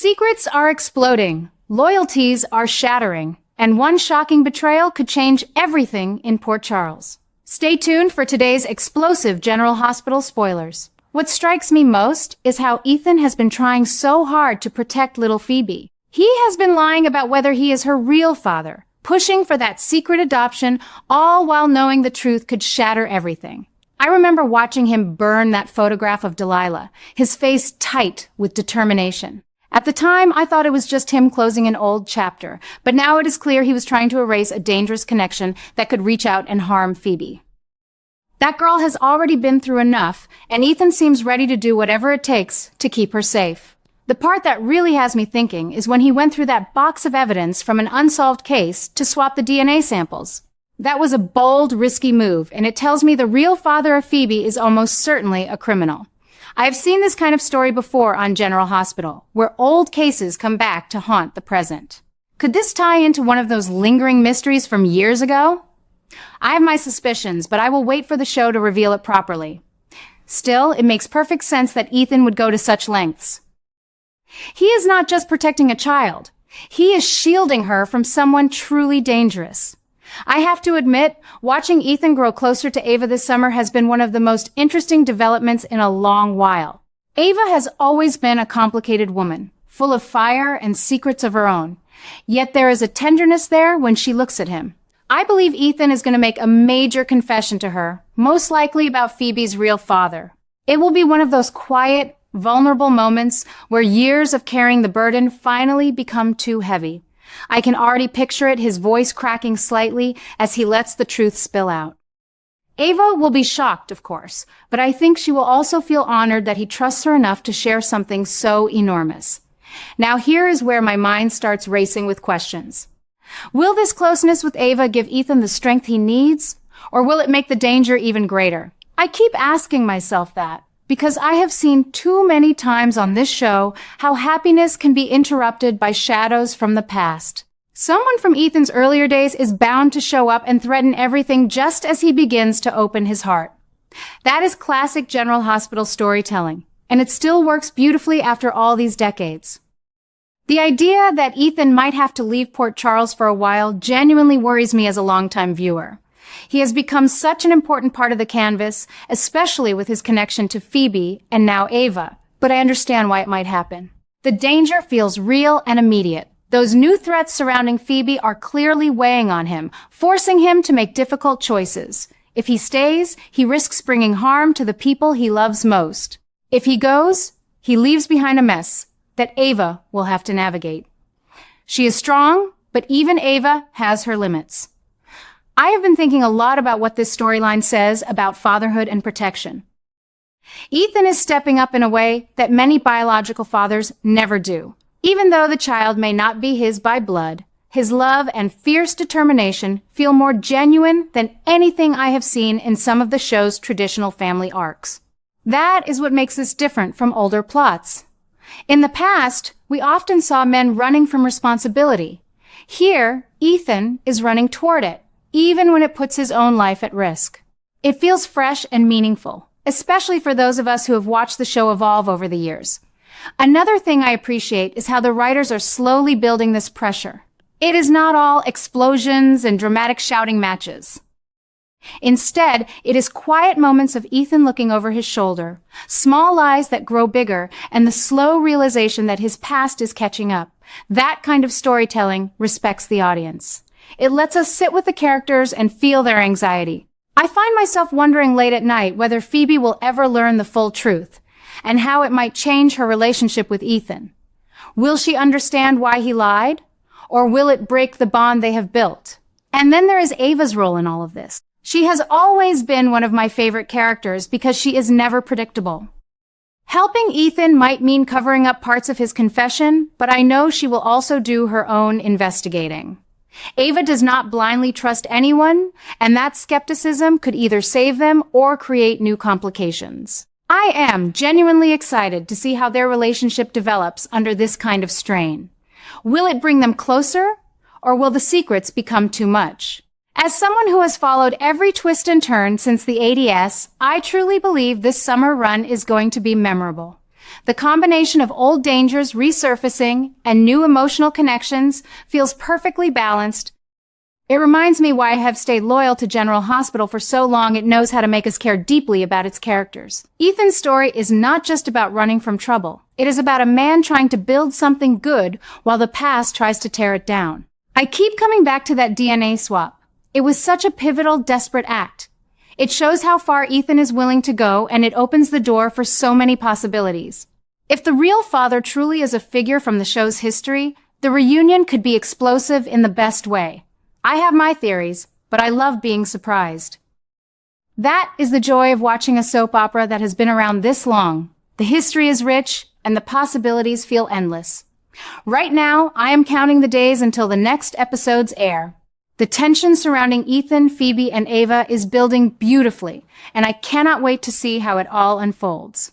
Secrets are exploding, loyalties are shattering, and one shocking betrayal could change everything in Port Charles. Stay tuned for today's explosive General Hospital spoilers. What strikes me most is how Ethan has been trying so hard to protect little Phoebe. He has been lying about whether he is her real father, pushing for that secret adoption, all while knowing the truth could shatter everything. I remember watching him burn that photograph of Delilah, his face tight with determination. At the time, I thought it was just him closing an old chapter, but now it is clear he was trying to erase a dangerous connection that could reach out and harm Phoebe. That girl has already been through enough, and Ethan seems ready to do whatever it takes to keep her safe. The part that really has me thinking is when he went through that box of evidence from an unsolved case to swap the DNA samples. That was a bold, risky move, and it tells me the real father of Phoebe is almost certainly a criminal. I have seen this kind of story before on General Hospital, where old cases come back to haunt the present. Could this tie into one of those lingering mysteries from years ago? I have my suspicions, but I will wait for the show to reveal it properly. Still, it makes perfect sense that Ethan would go to such lengths. He is not just protecting a child. He is shielding her from someone truly dangerous. I have to admit, watching Ethan grow closer to Ava this summer has been one of the most interesting developments in a long while. Ava has always been a complicated woman, full of fire and secrets of her own. Yet there is a tenderness there when she looks at him. I believe Ethan is going to make a major confession to her, most likely about Phoebe's real father. It will be one of those quiet, vulnerable moments where years of carrying the burden finally become too heavy. I can already picture it, his voice cracking slightly as he lets the truth spill out. Ava will be shocked, of course, but I think she will also feel honored that he trusts her enough to share something so enormous. Now here is where my mind starts racing with questions. Will this closeness with Ava give Ethan the strength he needs, or will it make the danger even greater? I keep asking myself that, because I have seen too many times on this show how happiness can be interrupted by shadows from the past. Someone from Ethan's earlier days is bound to show up and threaten everything just as he begins to open his heart. That is classic General Hospital storytelling, and it still works beautifully after all these decades. The idea that Ethan might have to leave Port Charles for a while genuinely worries me as a longtime viewer. He has become such an important part of the canvas, especially with his connection to Phoebe and now Ava, but I understand why it might happen. The danger feels real and immediate. Those new threats surrounding Phoebe are clearly weighing on him, forcing him to make difficult choices. If he stays, he risks bringing harm to the people he loves most. If he goes, he leaves behind a mess that Ava will have to navigate. She is strong, but even Ava has her limits. I have been thinking a lot about what this storyline says about fatherhood and protection. Ethan is stepping up in a way that many biological fathers never do. Even though the child may not be his by blood, his love and fierce determination feel more genuine than anything I have seen in some of the show's traditional family arcs. That is what makes this different from older plots. In the past, we often saw men running from responsibility. Here, Ethan is running toward it, even when it puts his own life at risk. It feels fresh and meaningful, especially for those of us who have watched the show evolve over the years. Another thing I appreciate is how the writers are slowly building this pressure. It is not all explosions and dramatic shouting matches. Instead, it is quiet moments of Ethan looking over his shoulder, small lies that grow bigger, and the slow realization that his past is catching up. That kind of storytelling respects the audience. It lets us sit with the characters and feel their anxiety. I find myself wondering late at night whether Phoebe will ever learn the full truth, and how it might change her relationship with Ethan. Will she understand why he lied, or will it break the bond they have built? And then there is Ava's role in all of this. She has always been one of my favorite characters because she is never predictable. Helping Ethan might mean covering up parts of his confession, but I know she will also do her own investigating. Ava does not blindly trust anyone, and that skepticism could either save them or create new complications. I am genuinely excited to see how their relationship develops under this kind of strain. Will it bring them closer, or will the secrets become too much? As someone who has followed every twist and turn since the ADS, I truly believe this summer run is going to be memorable. The combination of old dangers resurfacing and new emotional connections feels perfectly balanced. It reminds me why I have stayed loyal to General Hospital for so long. It knows how to make us care deeply about its characters. Ethan's story is not just about running from trouble. It is about a man trying to build something good while the past tries to tear it down. I keep coming back to that DNA swap. It was such a pivotal, desperate act. It shows how far Ethan is willing to go, and it opens the door for so many possibilities. If the real father truly is a figure from the show's history, the reunion could be explosive in the best way. I have my theories, but I love being surprised. That is the joy of watching a soap opera that has been around this long. The history is rich, and the possibilities feel endless. Right now, I am counting the days until the next episodes air. The tension surrounding Ethan, Phoebe, and Ava is building beautifully, and I cannot wait to see how it all unfolds.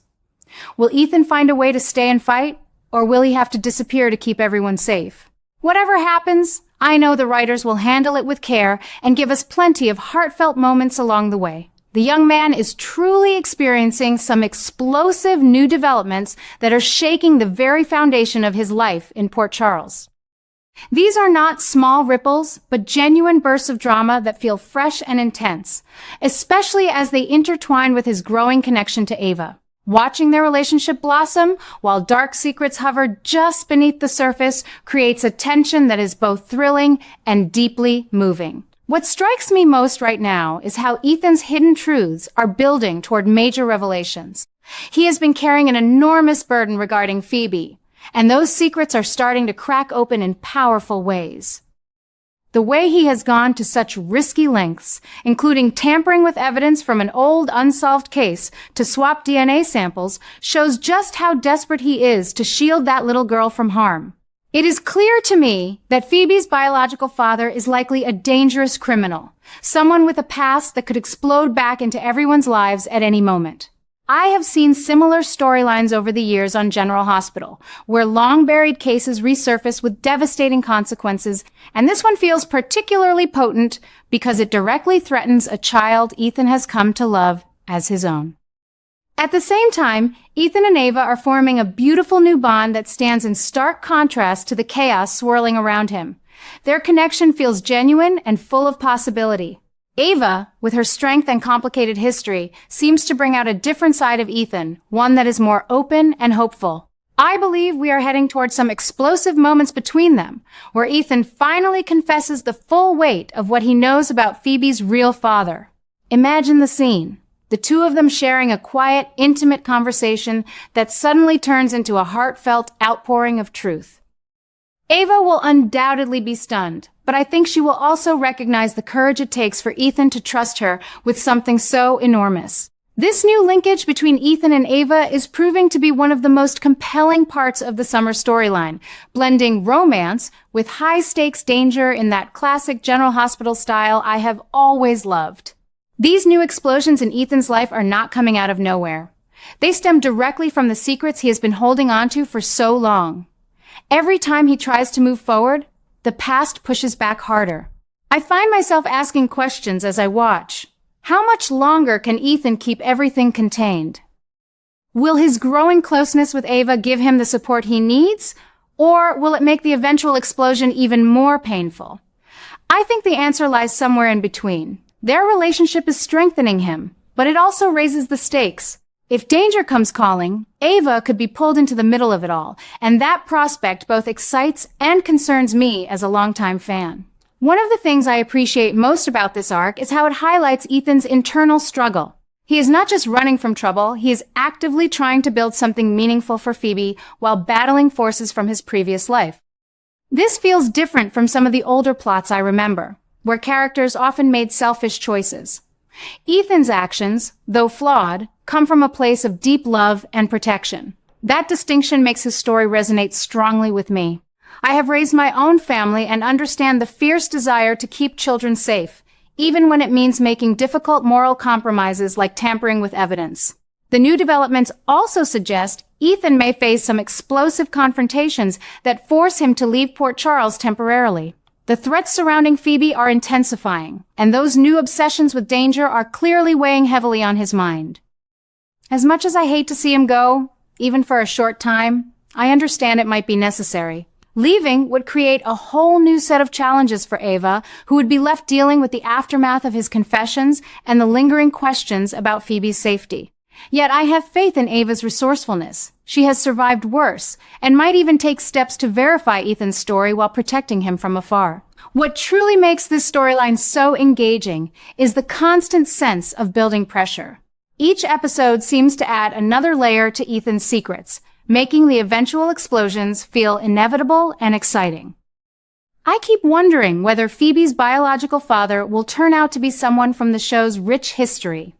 Will Ethan find a way to stay and fight, or will he have to disappear to keep everyone safe? Whatever happens, I know the writers will handle it with care and give us plenty of heartfelt moments along the way. The young man is truly experiencing some explosive new developments that are shaking the very foundation of his life in Port Charles. These are not small ripples, but genuine bursts of drama that feel fresh and intense, especially as they intertwine with his growing connection to Ava. Watching their relationship blossom while dark secrets hover just beneath the surface creates a tension that is both thrilling and deeply moving. What strikes me most right now is how Ethan's hidden truths are building toward major revelations. He has been carrying an enormous burden regarding Phoebe, and those secrets are starting to crack open in powerful ways. The way he has gone to such risky lengths, including tampering with evidence from an old unsolved case to swap DNA samples, shows just how desperate he is to shield that little girl from harm. It is clear to me that Phoebe's biological father is likely a dangerous criminal, someone with a past that could explode back into everyone's lives at any moment. I have seen similar storylines over the years on General Hospital, where long-buried cases resurface with devastating consequences, and this one feels particularly potent because it directly threatens a child Ethan has come to love as his own. At the same time, Ethan and Ava are forming a beautiful new bond that stands in stark contrast to the chaos swirling around him. Their connection feels genuine and full of possibility. Ava, with her strength and complicated history, seems to bring out a different side of Ethan, one that is more open and hopeful. I believe we are heading towards some explosive moments between them, where Ethan finally confesses the full weight of what he knows about Phoebe's real father. Imagine the scene. The two of them sharing a quiet, intimate conversation that suddenly turns into a heartfelt outpouring of truth. Ava will undoubtedly be stunned, but I think she will also recognize the courage it takes for Ethan to trust her with something so enormous. This new linkage between Ethan and Ava is proving to be one of the most compelling parts of the summer storyline, blending romance with high-stakes danger in that classic General Hospital style I have always loved. These new explosions in Ethan's life are not coming out of nowhere. They stem directly from the secrets he has been holding onto for so long. Every time he tries to move forward, the past pushes back harder. I find myself asking questions as I watch. How much longer can Ethan keep everything contained? Will his growing closeness with Ava give him the support he needs, or will it make the eventual explosion even more painful? I think the answer lies somewhere in between. Their relationship is strengthening him, but it also raises the stakes. If danger comes calling, Ava could be pulled into the middle of it all, and that prospect both excites and concerns me as a longtime fan. One of the things I appreciate most about this arc is how it highlights Ethan's internal struggle. He is not just running from trouble, he is actively trying to build something meaningful for Phoebe while battling forces from his previous life. This feels different from some of the older plots I remember, where characters often made selfish choices. Ethan's actions, though flawed, come from a place of deep love and protection. That distinction makes his story resonate strongly with me. I have raised my own family and understand the fierce desire to keep children safe, even when it means making difficult moral compromises like tampering with evidence. The new developments also suggest Ethan may face some explosive confrontations that force him to leave Port Charles temporarily. The threats surrounding Phoebe are intensifying, and those new obsessions with danger are clearly weighing heavily on his mind. As much as I hate to see him go, even for a short time, I understand it might be necessary. Leaving would create a whole new set of challenges for Ava, who would be left dealing with the aftermath of his confessions and the lingering questions about Phoebe's safety. Yet I have faith in Ava's resourcefulness. She has survived worse, and might even take steps to verify Ethan's story while protecting him from afar. What truly makes this storyline so engaging is the constant sense of building pressure. Each episode seems to add another layer to Ethan's secrets, making the eventual explosions feel inevitable and exciting. I keep wondering whether Phoebe's biological father will turn out to be someone from the show's rich history.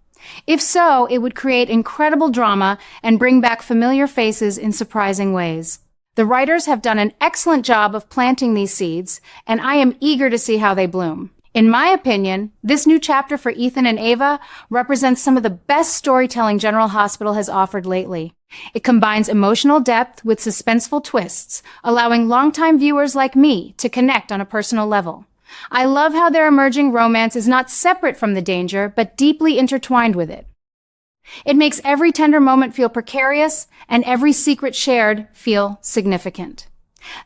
If so, it would create incredible drama and bring back familiar faces in surprising ways. The writers have done an excellent job of planting these seeds, and I am eager to see how they bloom. In my opinion, this new chapter for Ethan and Ava represents some of the best storytelling General Hospital has offered lately. It combines emotional depth with suspenseful twists, allowing longtime viewers like me to connect on a personal level. I love how their emerging romance is not separate from the danger, but deeply intertwined with it. It makes every tender moment feel precarious and every secret shared feel significant.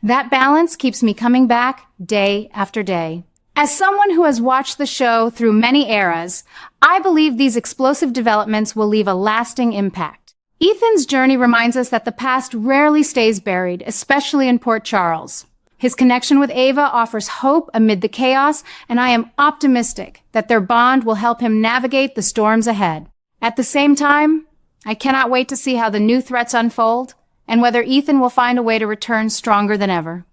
That balance keeps me coming back day after day. As someone who has watched the show through many eras, I believe these explosive developments will leave a lasting impact. Ethan's journey reminds us that the past rarely stays buried, especially in Port Charles. His connection with Ava offers hope amid the chaos, and I am optimistic that their bond will help him navigate the storms ahead. At the same time, I cannot wait to see how the new threats unfold and whether Ethan will find a way to return stronger than ever.